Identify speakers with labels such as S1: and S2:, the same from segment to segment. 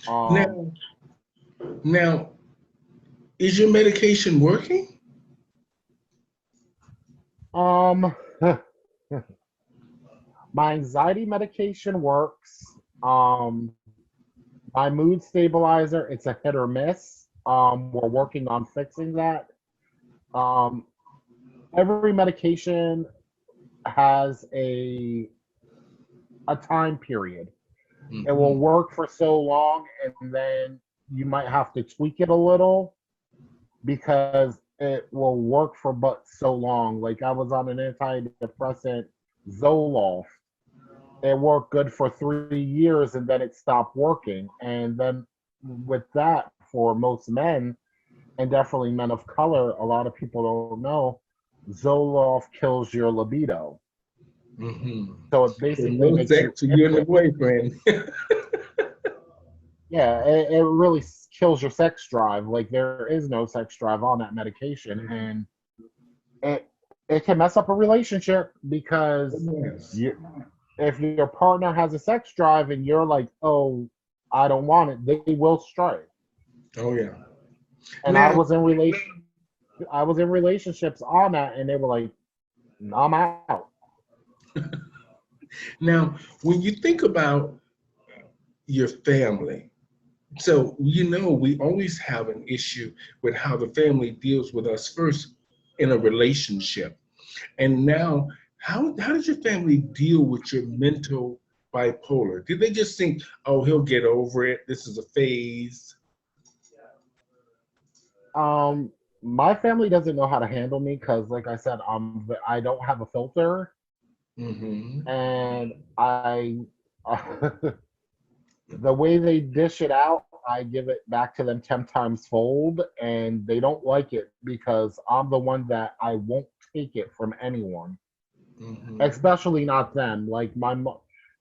S1: Um,
S2: Now, now, is your medication working?
S1: um, my anxiety medication works. My mood stabilizer, it's a hit or miss. We're working on fixing that. Um, every medication has a time period. It will
S2: Hmm.
S1: work for so long, and then you might have to tweak it a little because it will work for but so long. Like I was on an antidepressant, Zoloft. It worked good for 3 years, and then it stopped working. And then with that, for most men, and definitely men of color, a lot of people don't know, Zoloft kills your libido.
S2: Hmm.
S1: So it
S2: So
S1: basically
S2: no
S1: makes you
S2: sex for you and the
S1: impotent.
S2: boyfriend.
S1: Yeah, it really kills your sex drive. Like there is no sex drive on that medication, and it it can mess up a relationship because
S2: Yes.
S1: you if your partner has a sex drive and you're like, oh, I don't want it, they will stray.
S2: Oh yeah.
S1: And
S2: Now,
S1: I was in relationships on that, and they were like, I'm out.
S2: now, when you think about your family, so we always have an issue with how the family deals with us first in a relationship. And now, how does your family deal with your mental bipolar? Did they just think, oh, he'll get over it? This is a phase.
S1: My family doesn't know how to handle me because, like I said, I don't have a filter,
S2: Hmm.
S1: and I the way they dish it out, I give it back to them 10 times fold, and they don't like it because I'm the one that I won't take it from anyone,
S2: Hmm.
S1: especially not them. Like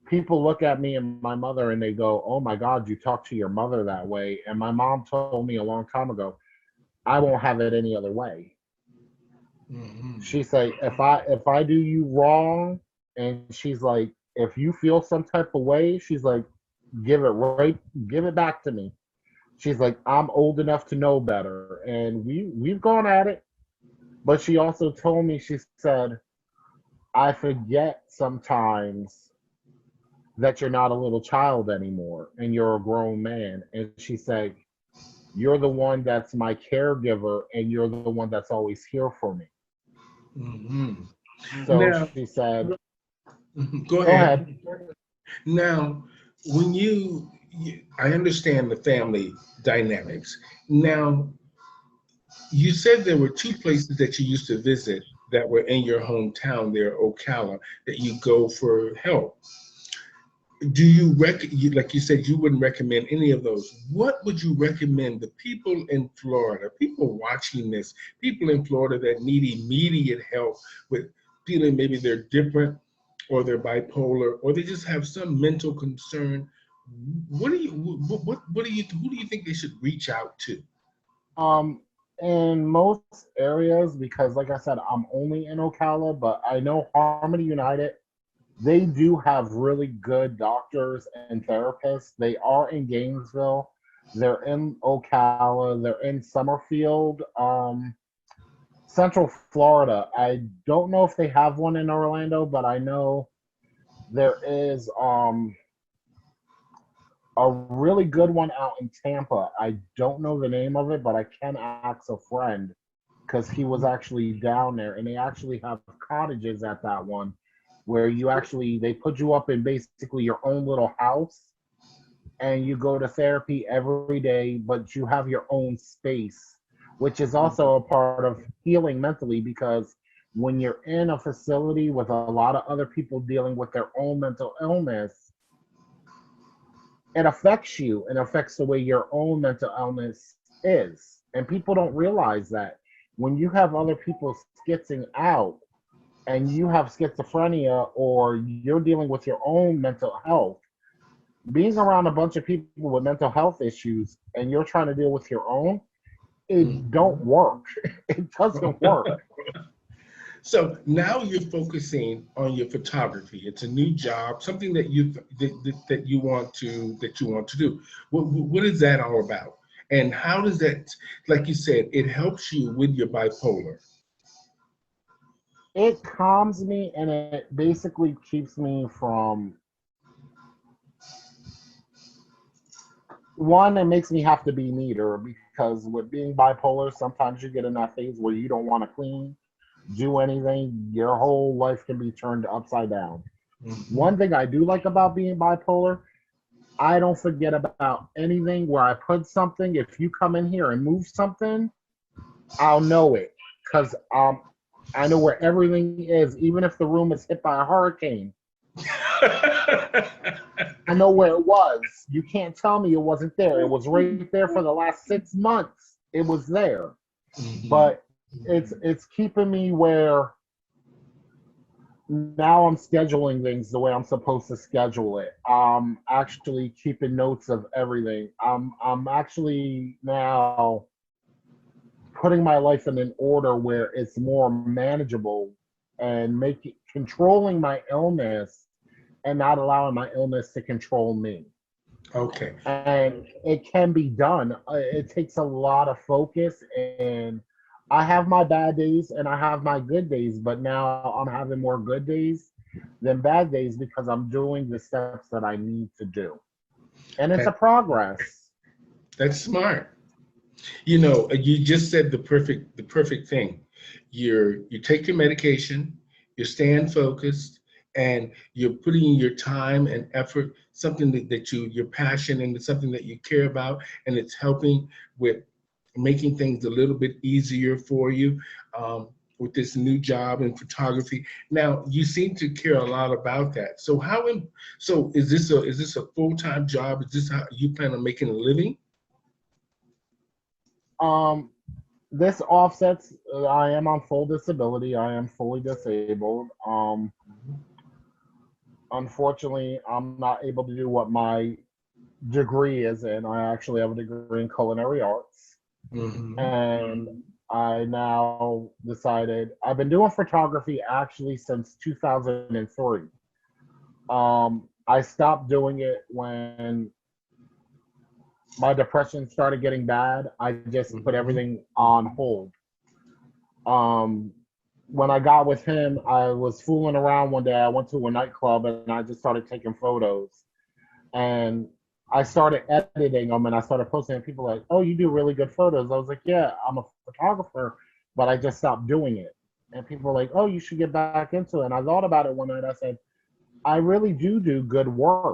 S1: people look at me and my mother and they go, "Oh my God, you talk to your mother that way." And my mom told me a long time ago, "I won't have it any other way."
S2: Hmm.
S1: She say, "If I do you wrong," and she's like, "If you feel some type of way," she's like, give it back to me." She's like, "I'm old enough to know better," and we've gone at it. But she also told me, she said, "I forget sometimes that you're not a little child anymore and you're a grown man." And she said, "You're the one that's my caregiver and you're the one that's always here for me."
S2: Hmm.
S1: So
S2: Now,
S1: she said,
S2: go
S1: "Go
S2: ahead.
S1: ahead."
S2: Now, when I understand the family dynamics. Now, you said there were two places that you used to visit that were in your hometown there, Ocala, that you go for help. Do like you said, you wouldn't recommend any of those. What would you recommend the people in Florida, people watching this, people in Florida that need immediate help with feeling maybe they're different or they're bipolar or they just have some mental concern? What do you who do you think they should reach out to?
S1: In most areas, because like I said, I'm only in Ocala, but I know Harmony United, they do have really good doctors and therapists. They are in Gainesville, they're in Ocala, they're in Summerfield, Central Florida. I don't know if they have one in Orlando, but I know there is a really good one out in Tampa. I don't know the name of it, but I can ask a friend because he was actually down there, and they actually have cottages at that one where they put you up in basically your own little house, and you go to therapy every day, but you have your own space, which is also a part of healing mentally because when you're in a facility with a lot of other people dealing with their own mental illness, it affects you and affects the way your own mental illness is. And people don't realize that when you have other people skitzing out and you have schizophrenia or you're dealing with your own mental health, being around a bunch of people with mental health issues and you're trying to deal with your own, it don't
S2: Mhm.
S1: work. It doesn't work.
S2: So now you're focusing on your photography. It's a new job, something that you want to do. What is that all about? And how does that, like you said, it helps you with your bipolar?
S1: It calms me and it basically keeps me from one, it makes me have to be neater because with being bipolar, sometimes you get in that phase where you don't want to clean, do anything. Your whole life can be turned upside down.
S2: Hmm.
S1: One thing I do like about being bipolar, I don't forget about anything where I put something. If you come in here and move something, I'll know it because I know where everything is. Even if the room is hit by a hurricane, I know where it was. You can't tell me it wasn't there. It was right there for the last 6 months. It was there.
S2: Hmm.
S1: But it's keeping me where now I'm scheduling things the way I'm supposed to schedule it. Actually keeping notes of everything. I'm actually now putting my life in an order where it's more manageable and making controlling my illness and not allowing my illness to control me.
S2: Okay.
S1: And it can be done. It takes a lot of focus, and I have my bad days and I have my good days, but now I'm having more good days than bad days because I'm doing the steps that I need to do. And it's
S2: That
S1: a progress.
S2: that's smart. You know, you just said the perfect thing. You take your medication, you're staying focused, and you're putting in your time and effort, something that you're passionate and it's something that you care about, and it's helping with making things a little bit easier for you. With this new job in photography, now you seem to care a lot about that. So so is this a full-time job? Is this how you plan on making a living?
S1: Um, this offsets. I am on full disability. I am fully disabled. Unfortunately, I'm not able to do what my degree is in. I actually have a degree in culinary arts,
S2: Hmm.
S1: and I now decided I've been doing photography actually since 2003. I stopped doing it when my depression started getting bad. I just put
S2: Hmm.
S1: everything on hold. Um, when I got with him, I was fooling around one day. I went to a nightclub and I just started taking photos. And I started editing them and I started posting. And people were like, "Oh, you do really good photos." I was like, "Yeah, I'm a photographer, but I just stopped doing it." And people were like, "Oh, you should get back into it." And I thought about it one night. I said, "I really do good work."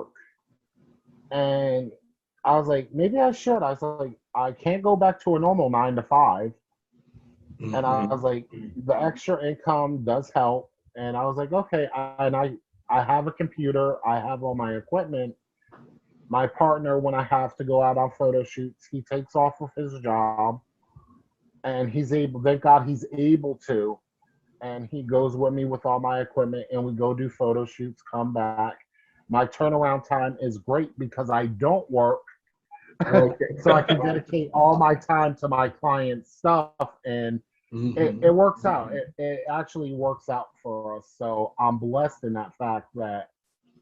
S1: And I was like, maybe I should. I was like, I can't go back to a normal 9 to 5. And I was
S2: Hmm.
S1: like, the extra income does help. And I was like, okay. I have a computer. I have all my equipment. My partner, when I have to go out on photo shoots, he takes off of his job and he's able, thank God he's able to. And he goes with me with all my equipment and we go do photo shoots, come back. My turnaround time is great because I don't work.
S2: Okay.
S1: So I can dedicate all my time to my client's stuff and it
S2: Hmm.
S1: works out. It actually works out for us. So I'm blessed in that fact that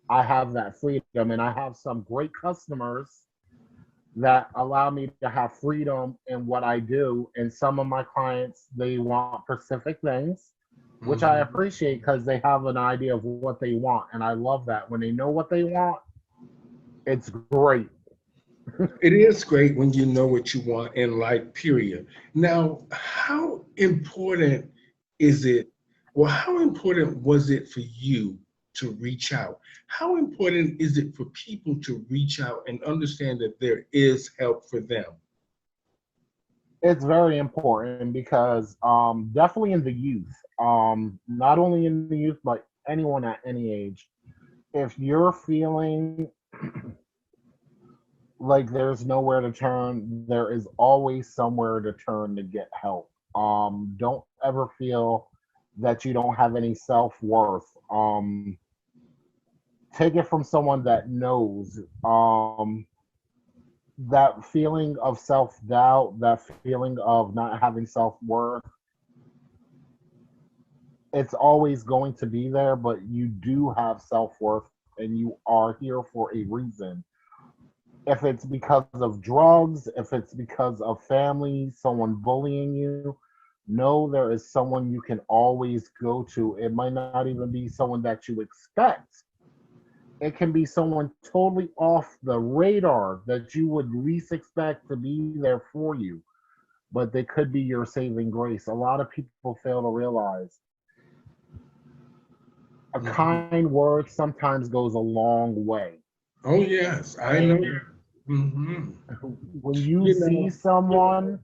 S1: I have that freedom and I have some great customers that allow me to have freedom in what I do. And some of my clients, they want specific things, which I
S2: Hmm.
S1: appreciate because they have an idea of what they want. And I love that. When they know what they want, it's great.
S2: It is great when you know what you want in life, period. Now, how important is it, well, how important was it for you to reach out? How important is it for people to reach out and understand that there is help for them?
S1: It's very important because definitely in the youth, not only in the youth, but anyone at any age, if you're feeling like there's nowhere to turn, there is always somewhere to turn to get help. Don't ever feel that you don't have any self worth. Take it from someone that knows. That feeling of self doubt, that feeling of not having self worth, it's always going to be there, but you do have self-worth and you are here for a reason. If it's because of drugs, if it's because of family, someone bullying you, know there is someone you can always go to. It might not even be someone that you expect. It can be someone totally off the radar that you would least expect to be there for you, but they could be your saving grace. A lot of people fail to realize a
S2: Mhm.
S1: kind word sometimes goes a long way.
S2: Oh yes, I know.
S1: And
S2: Hmm.
S1: when you
S2: You
S1: see
S2: know,
S1: someone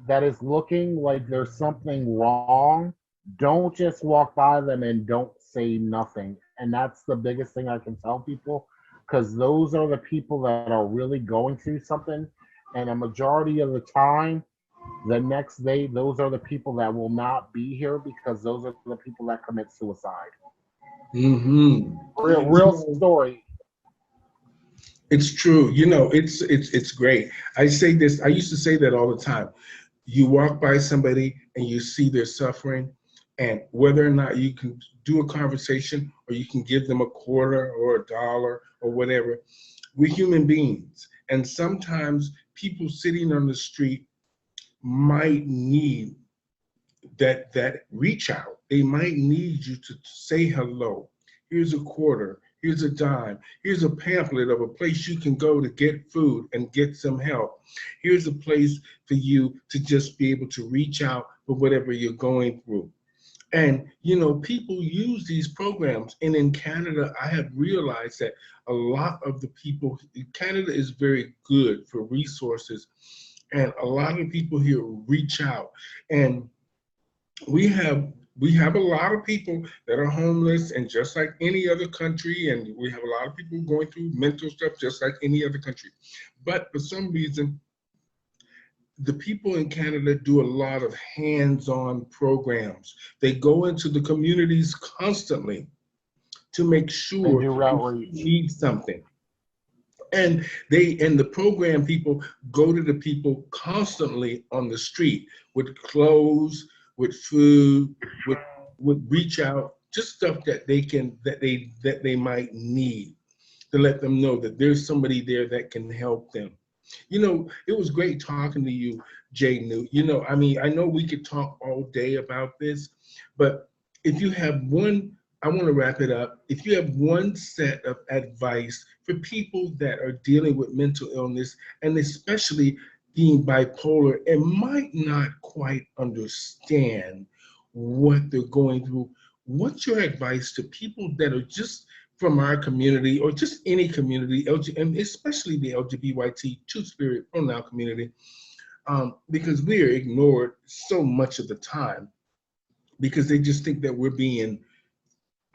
S1: that is looking like there's something wrong, don't just walk by them and don't say nothing. And that's the biggest thing I can tell people, because those are the people that are really going through something. And a majority of the time, the next day, those are the people that will not be here because those are the people that commit suicide.
S2: hmm you
S1: Real
S2: know,
S1: story.
S2: it's true. You know, it's great. I say this. I used to say that all the time. You walk by somebody and you see they're suffering, and whether or not you can do a conversation or you can give them a quarter or a dollar or whatever, we're human beings, and sometimes people sitting on the street might need that reach out. They might need you to say hello. Here's a quarter. Here's a dime. Here's a pamphlet of a place you can go to get food and get some help. Here's a place for you to just be able to reach out for whatever you're going through. And you know, people use these programs. And in Canada, I have realized that a lot of the people, Canada is very good for resources, and a lot of people here reach out. And we have we have a lot of people that are homeless, and just like any other country, and we have a lot of people going through mental stuff just like any other country. But for some reason, the people in Canada do a lot of hands-on programs. They go into the communities constantly to make
S1: And
S2: sure
S1: do
S2: if you
S1: outreach.
S2: need something. And the program people go to the people constantly on the street with clothes, with food, with reach out, just stuff that they might need, to let them know that there's somebody there that can help them. You know, it was great talking to you, Jay Newt. You know, I mean, I know we could talk all day about this, but if you have one, I want to wrap it up. If you have one set of advice for people that are dealing with mental illness, and especially being bipolar and might not quite understand what they're going through, what's your advice to people that are just from our community or just any community, and especially the LGBT two-spirit pronoun community, because we are ignored so much of the time because they just think that we're being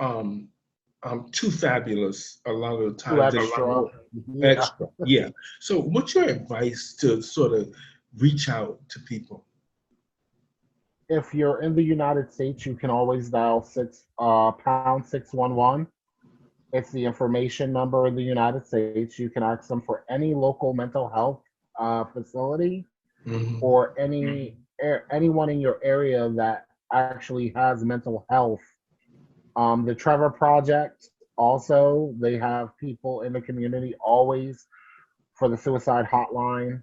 S2: um, too fabulous a lot of the
S1: Too
S2: times.
S1: extra. Yeah.
S2: Extra, yeah. So, what's your advice to sort of reach out to people?
S1: If you're in the United States, you can always dial pound 611. It's the information number in the United States. You can ask them for any local mental health facility
S2: Hmm.
S1: or anyone in your area that actually has mental health. The Trevor Project also, they have people in the community always for the suicide hotline.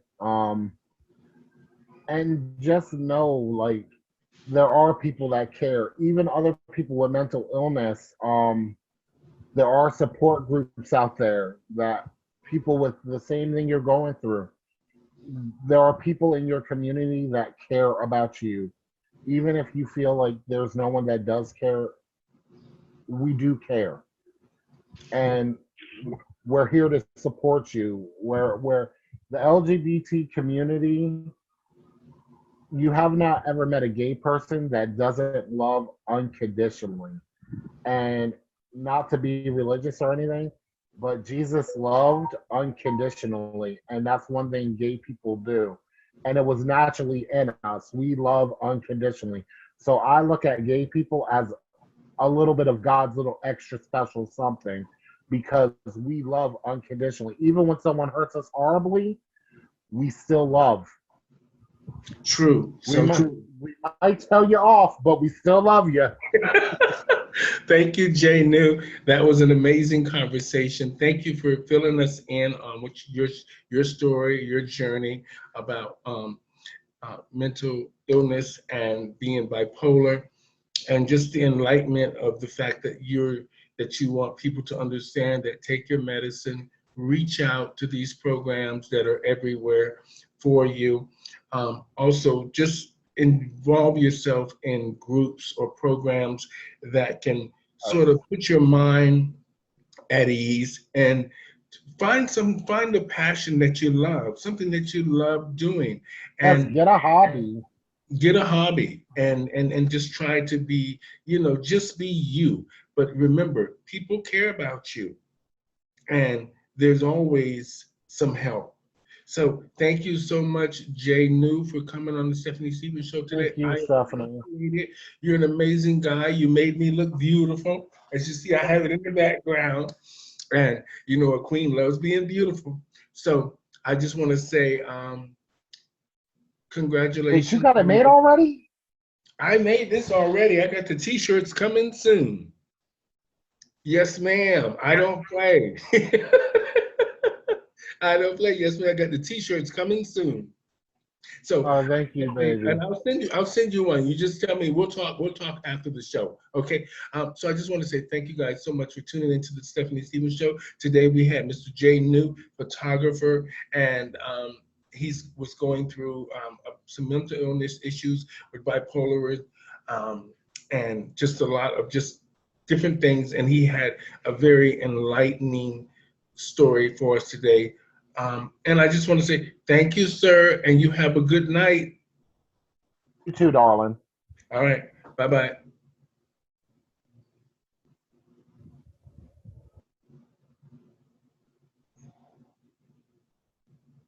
S1: And just know, like, there are people that care, even other people with mental illness. There are support groups out there that people with the same thing you're going through. There are people in your community that care about you. Even if you feel like there's no one that does care, we do care. And we're here to support you. Where the LGBT community, you have not ever met a gay person that doesn't love unconditionally. And not to be religious or anything, but Jesus loved unconditionally. And that's one thing gay people do. And it was naturally in us. We love unconditionally. So I look at gay people as a little bit of God's little extra special something because we love unconditionally. Even when someone hurts us horribly, we still love.
S2: True. So true.
S1: We might tell you off, but we still love you.
S2: Thank you, Jay New. That was an amazing conversation. Thank you for filling us in on what your story, your journey about mental illness and being bipolar, and just the enlightenment of the fact that you want people to understand that take your medicine, reach out to these programs that are everywhere for you. Also, just involve yourself in groups or programs that can sort of put your mind at ease and find a passion that you love, something that you love doing,
S1: Yes,
S2: and
S1: get a hobby.
S2: get a hobby and just try to be, just be you. But remember, people care about you, and there's always some help. So thank you so much, Jay New, for coming on the Stephanie Stevens Show today.
S1: Thank you, Stephanie.
S2: Appreciate it. You're an amazing guy. You made me look beautiful. As you see, I have it in the background. And a queen loves being beautiful. So I just want to say congratulations.
S1: Wait, you got it made already?
S2: I made this already. I got the t-shirts coming soon. Yes, ma'am. I don't play. I don't play. Yes, ma'am. I got the t-shirts coming soon. So
S1: thank you, baby.
S2: And I'll send you one. You just tell me. We'll talk after the show. Okay. So I just want to say thank you guys so much for tuning into the Stephanie Stevens Show. Today we had Mr. Jay New, photographer, and he was going through some mental illness issues with bipolar, and just a lot of just different things. And he had a very enlightening story for us today. And I just want to say thank you, sir, and you have a good night.
S1: You too, darling.
S2: All right. Bye-bye.